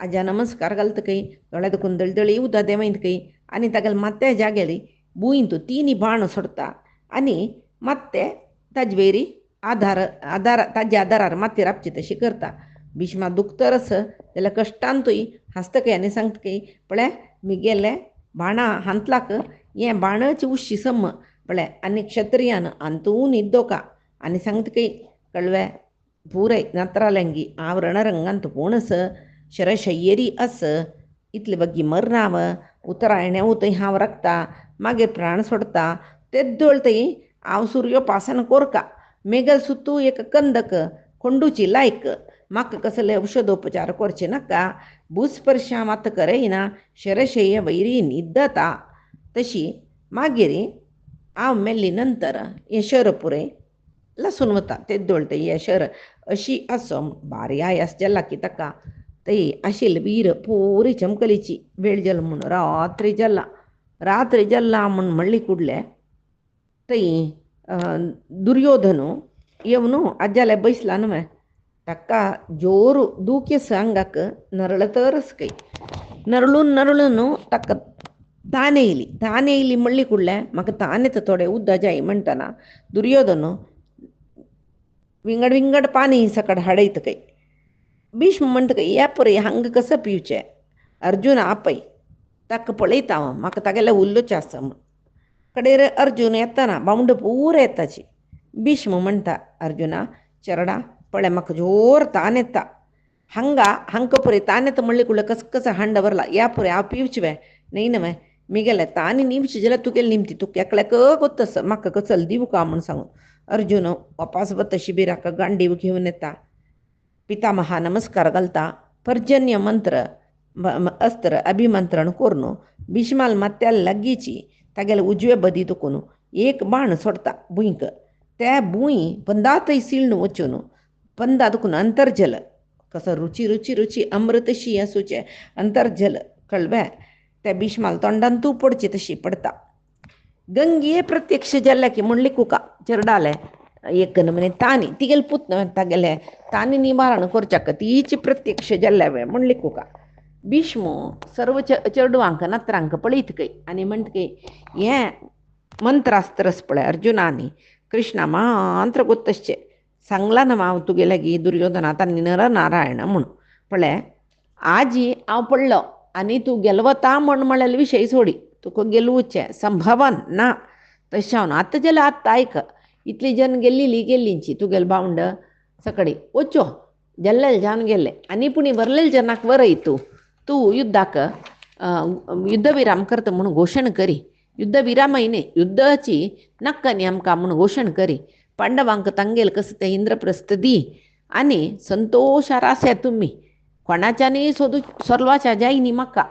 [SPEAKER 1] आज्या नमस्कार घालतकय दोळे दुखून दळदळी उद्दा देंवयतकय आनी तागेले माते जागेली बुईंतू तिनी बाण सोडता आणि ಮತ್ತೆ ताजवेरी ताज्या आदारार माती रापची तशी करता. भीष्मा दुखतरस जाल्यार कश्टांतूय हांसतकय आनी सांगतकय पळय मिगेले बाणा हांतलाक हें बाणच उश्शी सम पळय आनी क्षत्रियान अंतून इद्दोका आनी सांगतकय कळवे ಪೂರೈ ನತ್ರಾಲಂಗಿ ಆವ್ ರಣರಂಗಂತ ಪೋಣಸ ಶರಶಯ್ಯರಿ ಅಸ್ इतले बग्गी मरनाव उतरायण्या उतय हांव रक्ता मागीर प्राण सोडता तेद्दोळतय हांव सूर्योपासना कोरका मेगल सुतू एक कंदक कोंडूची लायक म्हाका कसले औषधोपचार करचे नाका भूस्पर्शा मात करयना शरशय्य वैरी निद्दता तशी मागीर हांव मेल्ली नंतर हें शर पुरय लसून वता तेद्दोळतय हें शर अशी आसो भारी आयास जाल्ला की ताका तै आशिल्ल वीर पुरी चमकलीची वेळ जल्म म्हूण रात्री जल्ला म्हूण म्हणली कुडले तै दुर्योधनु येवनु अज्जाले बैसला न्हय ताका जोरू दूकेस अंगाक नरळतरस कೈ नरळून ताका ताने इली म्हणली कुडले म्हाका तानेत थोडे उद्दा जाय म्हणटना दुर्योधनु विंगड पाणी सकड हाडयत कೈ भीष्म म्हणटकय या पळय हांगा कसं पिवचें अर्जुन आपय ताका पळयता हांव म्हाका तागेले उल्लूचे आसा म्हूण कडेर अर्जुन येतना बावंड पुरा येताची भीष्म म्हणटा अर्जुना चरडा पळय म्हाका जोर तान येता हांगा पळय तान येता म्हणले कुडले कसं हांड बरला या पळय हांव पिवचें न्हय न्हय मिगेले तानी निमची जाल्यार तुगेले निमती तुका एकल्याक गोत्तस म्हाका कचल दिवू का म्हूण सांगून अर्जुन वापास वता शिबिराक गांडीव घेवन येता पितामहा नमस्कार घालता पर्जन्य मंत्र अस्त्र अभिमंत्रण करून भीष्माल मात्याल लागीची तागेले उजवे बदी दुखून एक बाण सोडता भुंयक त्या भुंय पंदातय सिळून वचून पंदा दुखून अंतर्जल कसं रुची अमृतशी असूचे अंतर्जल कळवे त्या भीष्माल तोंडान तूं पडची तशी पडता गंगे प्रत्यक्ष जाल्ल्या की म्हणली कुका चरडाले एक नमने तानी तिगेले पुत तागेले तानी निवारण करच्याक तीची प्रत्यक्ष जाल्ल्या वेळ म्हणली कुका भीष्म सर्व चेडवांक नत्रांक पळयतकय आनी म्हणटकय हें मंत्रास्त्रस पळय अर्जुनानी कृष्णा मात्र गोत्तशें सांगला ना हांव तुगे लागीं दुर्योधना तांणी नरनारायण म्हूण पळय आजी हांव पडलो आनी तूं गेलो वता म्हळ्यार विशय सोडी तुका गेलुवचें संभवन ना तशें हांव आतां जाल्यार आत्तां आयक इतली जन गेल्लींची तुगेले भावंड सकडी वच्चो जल्लेले जावन गेले आनी पुणी बरलेले जनाक वरय तूं युद्धाक युद्धविराम करता म्हूण घोशण करी युद्धविरामय न्ही युद्धाची नक्का न्ही आमकां म्हूण घोशण करी पांडवांक तांगेल कसं तें इंद्रप्रस्थ दी आनी संतोशार आसा तुमी कोणाच्यानी सोलवाच्या जाय न्ही म्हाका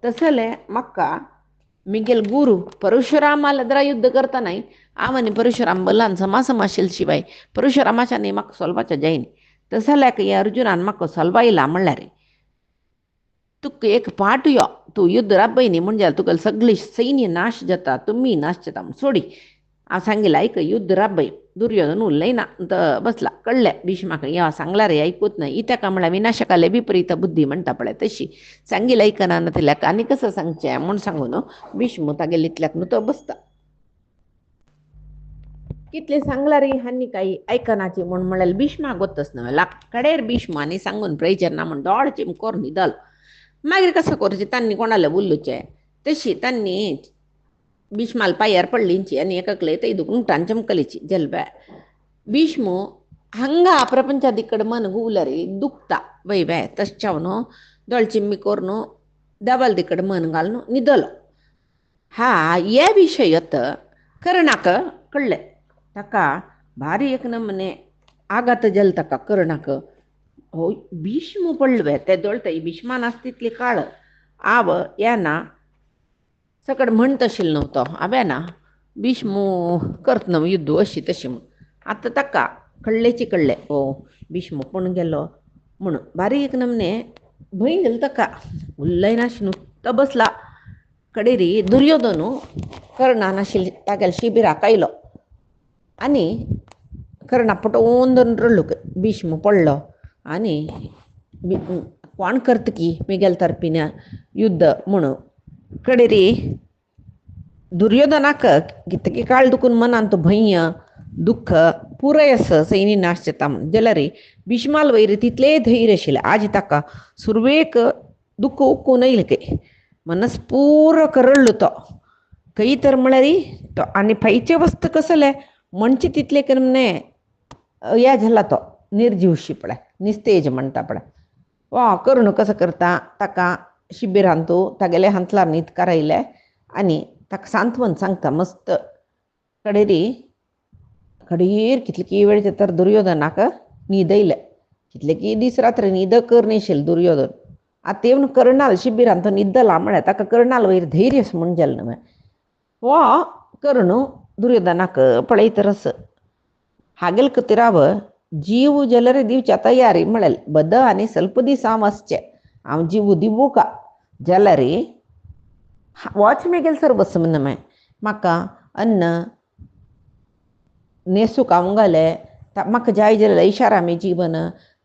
[SPEAKER 1] तसले म्हाका मिगेल गुरू परशुरामाल द्रा युद्ध करतना हांव आनी परशुराम बलान समासम आशिल्ले शिवाय परशुरामाच्या न्ही म्हाका सोलवाच्या जाय न्ही तस जाल्यार हे अर्जुनान म्हाका सोलवायला म्हणल्यार तुका एक पाट यो तूं युद्ध राबय न्ही म्हणजे तुगेलें सगळें सैन्य नाश जाता तुमी नाश जाता सोडी हांव सांगिल्लें आयक युद्ध राबय दुर्योधन उरलय ना बसला कळ्ळें भीष्माक या सांगला रे आयकूत न्हय इत्याका म्हळ्यार विनाशकाले विपरीत बुद्धी म्हणटा पळय तशी सांगिल्लें आयकना नातल्याक आनी कसं सांगचें म्हूण सांगून भीष्म तागेले इतल्याक न्हू तो बसता कितले सांगला रे हानी काही आयकनाची म्हूण म्हळ्यार भीष्माक गोत्तच न्हय कडेर भीष्मानी सांगून प्रयोजना म्हूण दोड चिमकोर न्हिदलो मागीर कसं करचें तांणी कोणाले उल्लुचें तशी तांणी भीष्माल पायार पडलींची आनी एकाक लयत दुखून चमकलीची जलब्या भीष्म हांगा प्रपंचादी कडेन मन गुवला रे दुखता वय तश्चावन दोळ चिम्मी कोरून देवाल कडेन मन घालून न्हिदलो हे विशयत कर्णाक कळ्ळें ताका भारी एक नमने आघात जाल ताका कर्णाक हो भीष्म पडले ते दोळतय भीष्मान आसा तितली काळ आव येना सकड म्हणत आशिल्लो नव्हतो हांवें भीष्म करत न्हय युद्ध अशी तशी म्हूण आतां ताका कळ्ळें हो भीष्म पूण गेलो म्हूण भारी एक नमने भंय गेलो ताका उरलय नाशिल्लो तो बसला कडेरी दुर्योधन कर्णान आशिल्ले तागेले शिबिराक आयलो आनी कर्णा पटोवन धरून रडलो भीष्म पडलो आनी कोण करता की मिगेल तरपीन युद्ध म्हूण कडेरी दुर्योधनाक कितके काळ दुखून मनान तो भय्य दुःख पुरयस सैनी नाशताम जलरी भीष्माल वैर तितले धैर्य आशिल्ले आज ताका सुरवेक दुःख उक्कून येयले मनस पूर करळलो तो खंय तर म्हळ्यार तो आनी फायचे वस्त कसले म्हणचे तितले कमने या झाला तो निर्जीवशी पळय निस्तेज म्हणटा पळय वा करून कसं करता ताका शिबिरांतू तागेले हंतलार न्हीद करायले आनी ताका सांत्वन सांगता मस्त कडेरी कडेर कितले वेळ तर दुर्योधनाक न्हीद येयले कितले की दीस रात्र न्हीद कर नाशिल्लो दुर्योधन आतां तेवन कर्णाल शिबिरांत तो न्हिदला म्हळ्यार ताका कर्णाल वयर धैर्य म्हण जालें न्हय वा कर्ण दुर्योधनाक पळयतरस हागेल कतिराव जीव जलरे दिवच्या तयारी म्हळेल बद आनी ಸ್ವಲ್ಪ दीस हांव वचचें हांव जीव दिवू का जलरे वॉच मेगेल सर बस म्हण म्हाका अन्न नेसूक आमगले म्हाका जाय जाल्यार इशारा मे जीवन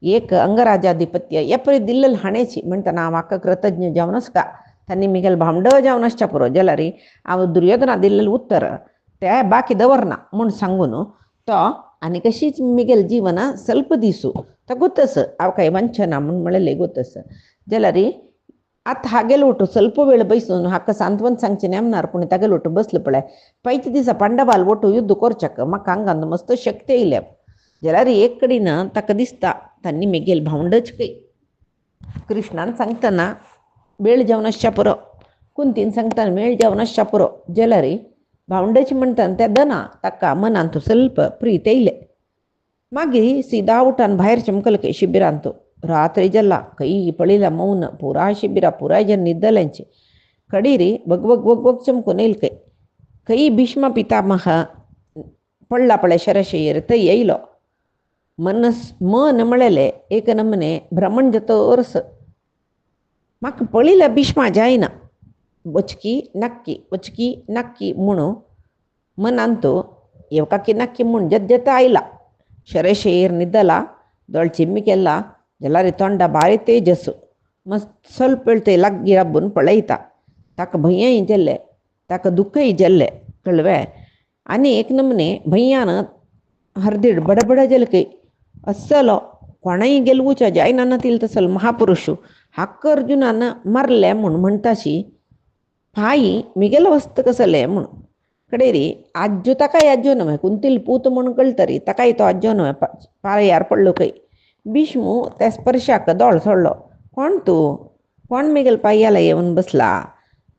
[SPEAKER 1] एक अंगराजाधिपत्य हे परी दिल्लेल हाणेची म्हणटना हांव म्हाका कृतज्ञ जावनच का तांणी मिगेल भांड जावनसच्या पुरो जाल्यार हांव दुर्योधना दिल्लेलें उत्तर ते बाकी दवरना म्हूण सांगून तो आनी कशीच मिगेल जिवना ಸ್ವಲ್ಪ दिसू तो गोतस हांव कांय वंचना म्हूण म्हणलें गोतस जाल्यार आतां हागेल ओटू ಸ್ವಲ್ಪ वेळ बसून हाका सांत्वन सांगचें नेमणार पूण तागेल ओटू बसलो पळय पैचे दिसा पांडवाल ओटू युद्ध करच्याक म्हाका हांगान मस्त शक्ती येयल्या जाल्यार एक कडेन ताका दिसता तांणी मिगेल भावंडच खंय कृष्णान सांगतना वेळ जावनसच्या पुरो कुंतीन सांगतना वेळ जावनसच्या पुरो जाल्यार भावंडच म्हणटान ते दना ताका मनान तो ಸ್ವಲ್ಪ प्रीत येयले मागीर सीदा उठान भायर चमकले शिबिरांत रात्री जल्ला कई पळयला मौन पुराय शिबिरा पुराय जन निद्दल्यांचे कडेरी बग बग बग बग चमकून येयले कई भीष्म पितामह पडला पळय शरशयेर थंय येयलो मनस मन म्हळेले एक नमने भ्रमण जतोरस म्हाका पळयल्या भीष्मा जायना वचकी नक्की म्हणू मनान तो येवकाकी नक्की म्हूण जत आयला शरशयेर निद्दला दोळ चिम्मी केला जाल्यार तोंडा बारी तेजस्सು मस्त ಸ್ವಲ್ಪ वेळ लागीं रब्बून पळयता ताका भंयय जाल्लें ताका दुखय जाल्लें कळ्ळें आनी एक नमने भंयान हरदीड बडबड जालें अस्सलो कोणाय गेलवूच्या जायना तिल तसल महापुरुषू हाक्क अर्जुनान मारले म्हूण म्हणटाशी पायी मिगेल वस्त कसले म्हूण कडेरी आज्जो ताकाय आज्जो न्हय कुंतील पूत म्हूण कळटरी ताकाय तो आज्जो न्हय पारयार पडलो खंय भीष्मू त्या स्पर्शाक दोळ सोडलो कोण तूं कोण मिगेल पाययाला येवन बसला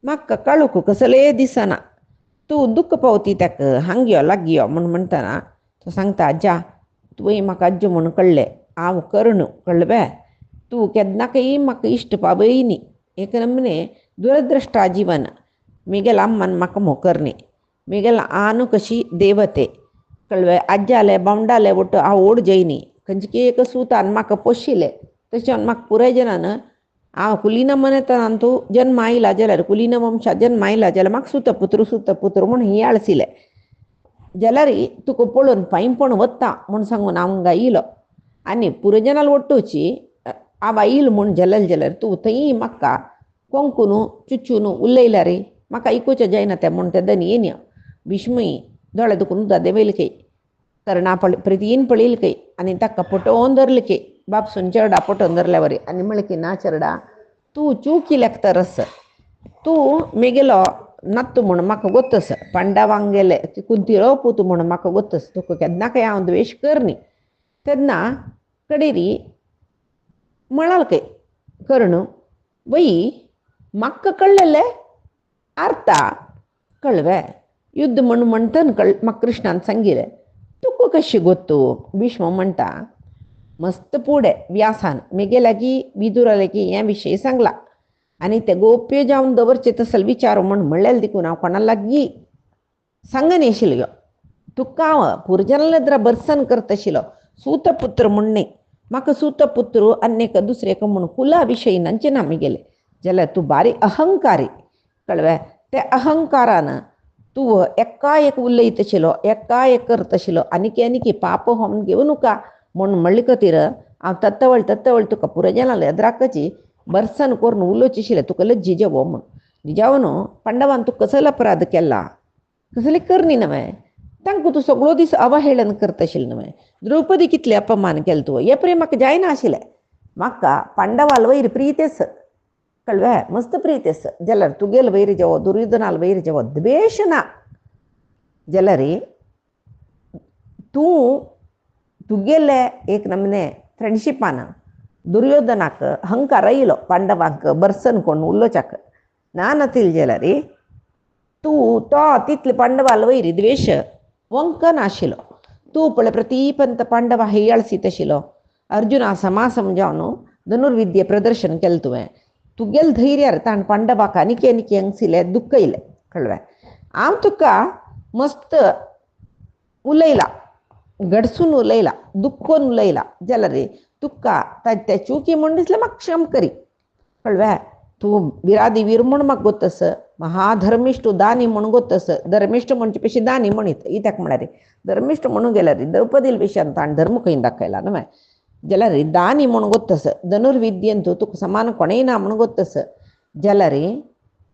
[SPEAKER 1] म्हाका कळूक कसले दिसना तूं दुख्ख पावती ताका हांगयो लागयो म्हूण म्हणटना तो सांगता आज्जा तुवें म्हाका आज्जो म्हूण कळ्ळें हांव कर्ण कळ्ळें तूं केन्नाकय म्हाका इश्ट पावयनी एक नमने दुरदृष्टा जीवन मिगेल अम्मान म्हाका मोकरनी मिगेल आनु कशी देवते कळ्ळें आज्जाले बावंडाले ಒಟ್ಟು हांव ओड जैनी खंयचे एक सुतान म्हाका पोशिल्लें तशें म्हाका पुराय जनान हांव कुलीन मनयतना तूं जन्म आयला जाल्यार कुलीन वंशात जन्म आयला जाल्यार म्हाका सुतपुत्र म्हूण हियाळसिलें जाल्यार तुका पळोवन पांयपण वता म्हूण सांगून हांव हांगा येयलो आनी पुरजनाल ओट्टूची हांव आयिल म्हूण जाल्यार तूं थंय म्हाका कोंकून चुचून उलयला रे म्हाका आयकुचें जायना तें म्हूण तें दनी येयन भीष्मय दोळे दुखून उदक वयले कर्णा प्रितीन पळयले आनी ताका पटोवन धरले बापसून चेडा पटोवन धरल्या वरी आनी म्हळें ना चेडा तूं चूकिल्याक तरस तूं मिगेलो नत्तू म्हूण म्हाका गोतस पांडवांक गेले कुंतीरो पूत म्हूण म्हाका गोतस तुका केन्नाकय हांव द्वेश करनी तेन्ना कडेरी म्हणाल कर्ण वई म्हाका कळलेले आर्ता कळ्ळें युद्ध म्हूण म्हणटन म्हाका कृष्णान सांगिल्लें तुका कशें गोतू भीष्म म्हणटा मस्त पुढे व्यासान मिगे लागीं विदुरा लागीं हे विशय सांगला आनी ते गोप्य जावन दवरचे तसल विचार म्हूण म्हणलेले देखून हांव कोणा लागीं सांगन आशिल्लो तुका हांव पुरजनाल बर्सन करतशिलो सूतपुत्र म्हूण न्ही म्हाका सूतपुत्र आनीक दुसरेक म्हूण कुला विशयी नंचे ना मिगेले जाल्यार तूं बारी अहंकारी कळ्ळें ते अहंकारान तूं एकाएक उलयतशिलो एकाएक करतशिलो आनीक पाप होम घेवं नका म्हूण म्हणले खातीर हांव तत्तवळ तुका पुरजनाल येद्राकची बर्सन करून उलोवचेशिलें तुका लज्जी जावो म्हूण जावन पांडवान तूं कसलो अपराध केला कसले करनी नव्हे तांकां तूं सगळो दीस अवहेळन करता आशिल्लें नव्हे. द्रौपदी कितले अपमान केले तुवें हे प्रेम म्हाका जायना आशिल्लें. म्हाका पांडवाल वयर प्रीतेस कळ्ळें मस्त प्रीतेस जाल्यार तुगेल वयर जेवो दुर्योधनाल वयर जेवो द्वेष ना जाल्यार तूं तुगेले एक नमने फ्रेंडशिपान दुर्योधनाक अहंकार येयलो पांडवांक बर्सन कोण उलोवच्याक ना नातिल जाल्यार तूं तो तितले पांडवाल वयर द्वेष वंक नाशिलो. तूं पळय प्रतीपंत पांडवा हेयाळसीत आशिलो. अर्जुना समा समजावन धनुर्विद्ये प्रदर्शन केलें तुवें. तुगेल धैर्यार ताण पांडवाक आनीक आनीक हांगसिलें दुख्ख येयलें कळ्ळें. हांव तुका मस्त उलयलां गडसून उलयलां दुख्खोन उलयलां जाल्यार तुका त्या चुकी म्हूण दिसलें म्हाका क्षम करी कळ्ळें. तूं विरादी वीर म्हूण म्हाका गोतस महाधर्मिश्ट दानी म्हूण गोतस. धर्मिश्ट म्हणचे पेशी दानी म्हणीत इत्याक म्हळ्यार धर्मिश्ट म्हणून गेल्यार द्रौपदी विशयान ताण धर्म खंय दाखयला न्हय जाल्यार दानी म्हूण गोतस. धनुर्विद्येन तूं तुका समान कोणेय ना म्हूण गोतस जाल्यार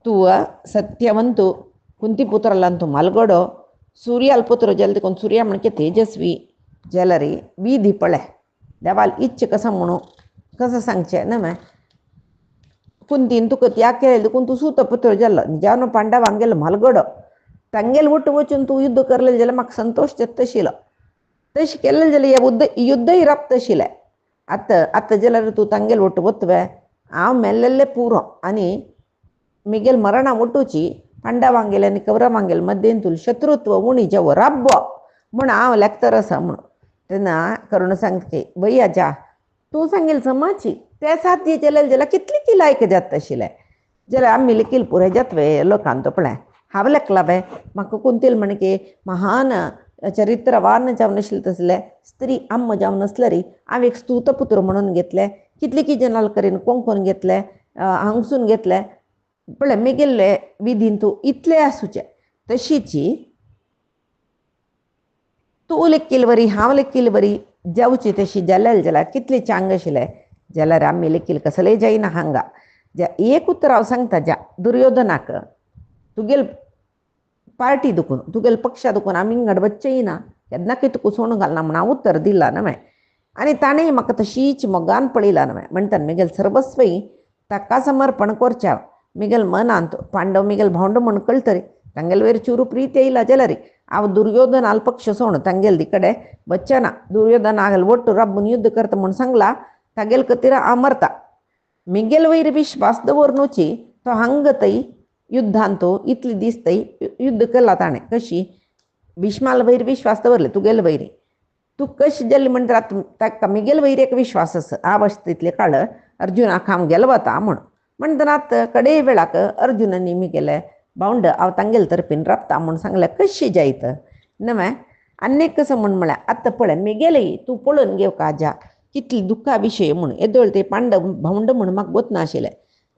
[SPEAKER 1] तूं सत्यवंत कुंतीपुत्रालान तूं मालगडो सूर्याल पुत्र जाल्यार देखून सूर्या म्हणजे तेजस्वी जाल्यार विधी पळय देवाल इच्छ कसं म्हणू कसं सांगचें न्हय. कुंतीन तुका त्याग केलें देखून तूं सूतपुत्र जाल्लो जावन पांडवांक गेलो मालगडो तांगेल वट वचून तूं युद्ध करलें जाल्यार म्हाका संतोश जाता आशिल्लो. तशें केलें जाल्यार हे युद्धय राबता आशिल्लें. आतां जाल्यार तूं तांगेल वट वतवे हांव मेल्लेलें पुरो आनी मिगेल मरणा वटूची पांडवांगेले आनी कौरवांगेले मध्येन तुला शत्रुत्व उणी जेवो राब्बो म्हूण हांव लेखतर आसा म्हणून. तेन्ना करून सांगता भैया जा तूं सांगेल समाची ते साध्य जाल्यार कितली ती लायक जाता आशिल्लें जाल्यार आमी लेखील पुरे जातवे लोकांक तो पळय हांव लेखला बाय म्हाका कुंतील म्हणके महान चरित्रवान जावन आशिल्लें तसलें स्त्री आम्म जावन नसलें री हांव एक स्तुतपुत्र म्हणून घेतलें कितले की जनाल करीन कोंकून घेतलें हांगसून घेतलें पळय मिगेल्ले विधीन तूं इतलें आसूचें. तशीची तूं लेखील बरी हांव लेखील बरी जावची तशी जाल्यार कितलें चांग आशिल्लें जाल्यार आमी लेखील कसलेंय जायना हांगा. एक उतर हांव सांगता ज्या दुर्योधनाक तुगेल पार्टी दुखून तुगेल पक्षा दुखून आमी घडवच्चेय ना केन्नाकय तुका सोडून घालना म्हूण हांव उतर दिलां न्हय. आनी ताणें म्हाका तशीच मोगान पळयलां न्हय म्हणटा मिगेल सर्वस्वय ताका समर्पण करच्या मिगेल मनांत पांडव मिगेल भावंड म्हूण कळटरी तांगेल वयर चुरू प्रीत येयला जाल्यार हांव दुर्योधनाल पक्ष सोड तांगेल कडेन बच्चना दुर्योधनागेल वट्ट राबून युद्ध करता म्हूण सांगला तागेल खातीर हांव मरता. मिगेल वयर विश्वास दवरनूची तो हांगतय युद्धांत इतली दीस थंय युद्ध केला ताणें कशी भीष्माल वयर विश्वास दवरले तुगेल वयरी तूं कशी जाल्ली म्हणटा ताका मिगेल वयर एक विश्वास आसा हांव अशें तितले काळ अर्जुनाक हांव गेलो वता म्हणटना कडे वेळाक अर्जुनानी मिगेले भावंड हांव तांगेल तर्फेन राबता म्हूण सांगलें कशी जायत न्हय. आनीक कसं म्हळ्यार आतां पळय मिगेलेय तूं पळोवन घेव काजा कितली दुख्खा विशय म्हूण येदोळ ते पांडव भावंड म्हूण म्हाका गोत नाशिल्लें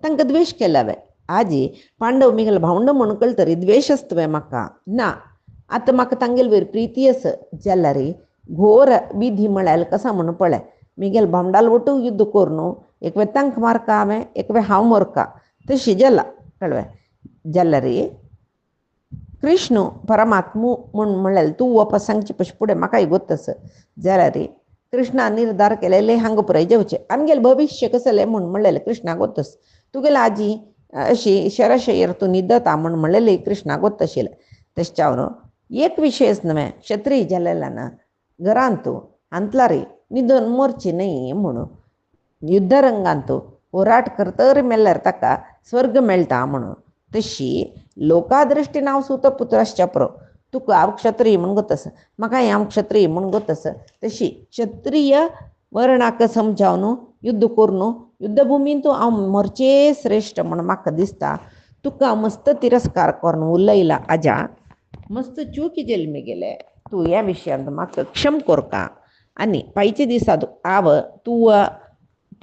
[SPEAKER 1] तांकां द्वेश केला वे आजी पांडव मिगेल भावंड म्हूण कळटरी द्वेश आसतवे म्हाका ना. आतां म्हाका तांगेल वयर प्रिती आसा जाल्यार घोर विधी म्हळ्यार कसा म्हणून पळय मिगेल भावंडाल वटू युद्ध कर न्हू एक वेळ तांकां मारका हांवें एक वेळ हांव मरका तशी जाला कळ्ळें. जाल्यार कृष्ण परमात्मू म्हूण म्हणल्यार तूं वपस सांगचें पयशे फुडें म्हाकाय गोत आसा जाल्यार कृष्णान निर्धार केलेले हांगा पुराय जेवचें आमगेलें भविश्य कसलें म्हूण म्हणलेलें कृष्णाक गोतस. तुगेलें आजी अशी शरशयेर तूं न्हिदता म्हूण म्हणलेलें कृष्णाक गोत आशिल्लें. तशें एक विशयच न्हय क्षत्रीय जाल्यार घरांत तूं हांतलार न्हिदोन मरची न्हय म्हणून युद्धरंगांत होराट करतर मेल्यार ताका स्वर्ग मेळटा म्हणून. तशी लोका दृश्टीन हांव सूतपुत्र आसच्या पुरो तुका हांव क्षत्रीय म्हूण गोतस म्हाका हांव क्षत्रीय म्हूण गोतस. तशी क्षत्रीय वर्णाक समजावन युद्ध करून युद्धभुमीन तूं हांव मरचे श्रेश्ठ म्हूण म्हाका दिसता. तुका मस्त तिरस्कार करून उलयला आजा मस्त चूकी जाली मिगेले तूं ह्या विशयांत म्हाका क्षम कोरका आनी पायचे दिसात हांव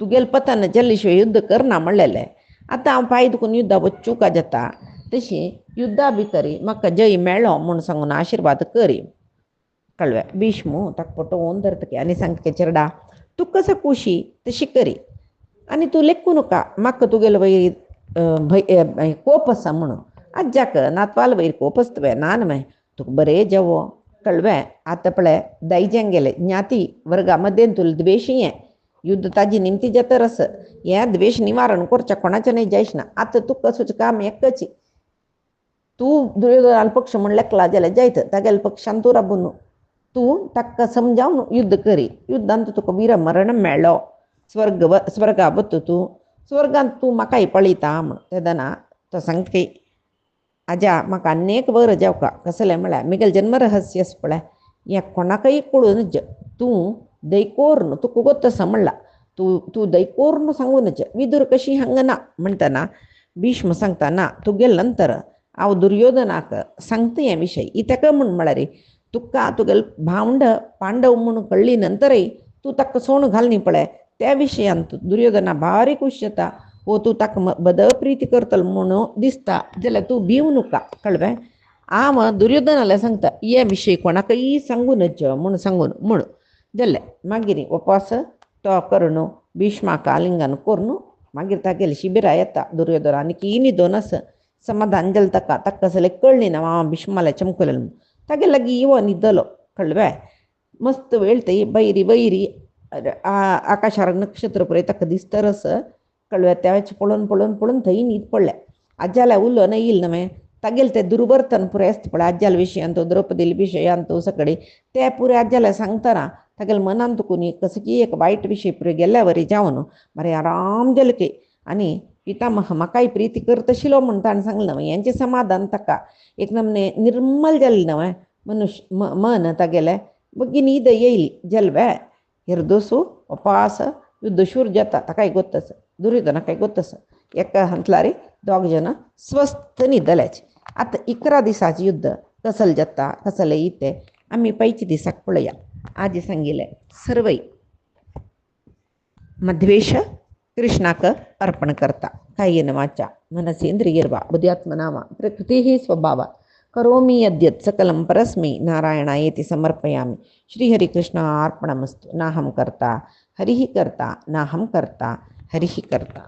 [SPEAKER 1] तुगेल पतन जाल्ले शिवाय युद्ध करना म्हणलेलें. आतां हांव पांय दुखून युद्धा वचूं का जाता तशी युद्धा भितर म्हाका जय मेळ्ळो म्हूण सांगून आशिर्वाद करी कळ्ळें. भीष्मू ताका पटोवन धरतकी आनी सांगतकी चेडा तूं कसो खुशी तशी करी आनी तूं लेखूं नका म्हाका तुगेलो कोप आसा म्हणून अज्जाक नातवाल वैर कोपस्तवे नानवे तुक बरे जवो कळवे आतपळे दैजंगेले ज्ञाती वर्गा मध्ये तुल द्वेषीये युद्ध ताजी निमती जतरस या द्वेष निवारण कोरच्या कोणाच्या नाही जायश ना आता तू कसोच काम एकची तू दुर्योधनाला पक्ष म्हणल्या क्लाजाला जायचं तागेल पक्षांतू राबून तू ताका समजावून युद्ध करी युद्धांत तुका वीर मरण मेळ्ळो स्वर्गा बत्तू तू स्वर्गांत तू म्हाकाय पळयता म्हण तेदना तो सांगते आजा म्हाका अनेक वर जावका कसलें म्हळ्यार मिगेल जन्म रहस्यस पळय हें कोणाकय कळूनच तूं दैकोर्न तुका गोत्तसा म्हणला तूं दैकोर्न सांगूनच विदूर कशी हंगना म्हणटना भीष्म सांगता ना तुगेल नंतर हांव दुर्योधनाक सांगता हे विशय इतका म्हण म्हळ्यार तुका तुगेल भावंड पांडव म्हणून कळ्ळी नंतरय तूं ताका सोण घालनी पळय त्या विशयान दुर्योधना भारी खुश जाता हो तूं ताका बद प्रीती करतल म्हणून दिसता जाल्यार तूं भिवू नका कळ्ळें हांव दुर्योधनाला सांगता हे विशय कोणाकय सांगूनच म्हूण सांगून म्हूण जालें मागीर उपास तो करून भीष्माक आलिंगन करून मागीर तागेले शिबिरा येता दुर्योधन आनी इनी दोन समाधान जालें ताका कसलें कळ्ळी ना हांव भीष्माला चमकलें तागे लागीं इवो न्हिदलो कळ्ळें मस्त वेळ ते बैरी बैरी आकाशार नक्षत्र पळय ताका दिसतरस कळ्ळें त्याच पळोवन पळोवन पळोवन थंय न्हीद पडलें आज्याला उलोवन येयलें न्हय तागेलें तें दुर्वर्तन पुरें आसता पळय आज्याल विशयांत द्रौपदी विशयांत सगळे ते पुरे आज्याला सांगतना तागेले मनान तुकून कसकी एक वायट विशय पुरे गेल्या वरी जावन मरे आराम जालें की आनी पितामह म्हाकाय प्रिती करता आशिल्लो म्हण ताणें सांगलें न्हय हेंचें समाधान ताका एक नमने निर्मल जालें न्हय मनुष्य मन तागेलें बगी न्हीद येयली जल्वे हिरदोसू उपास युद्ध शूर जाता ताकाय गोत्तस दुर्योधनाकाय गोत्तस एका हंतलारी दोग जन स्वस्थ न्हिदल्याचे आतां 11 दिसाचें युद्ध कसलें जाता कसलें इतें आमी पैचे दिसाक पळया आज सांगिल्लें सर्वय मध्वेश कृष्णाक अर्पण करता कायेन वाचा मनसेंद्रियर्वा बुद्ध्यात्मना प्रकृतिः स्वभाव करोमि यद्यत् सकलं परस्मै नारायणायेति समर्पयामि श्रीहरिकृष्णार्पणमस्तु नाहं कर्ता हरिः कर्ता नाहं कर्ता हरिः कर्ता।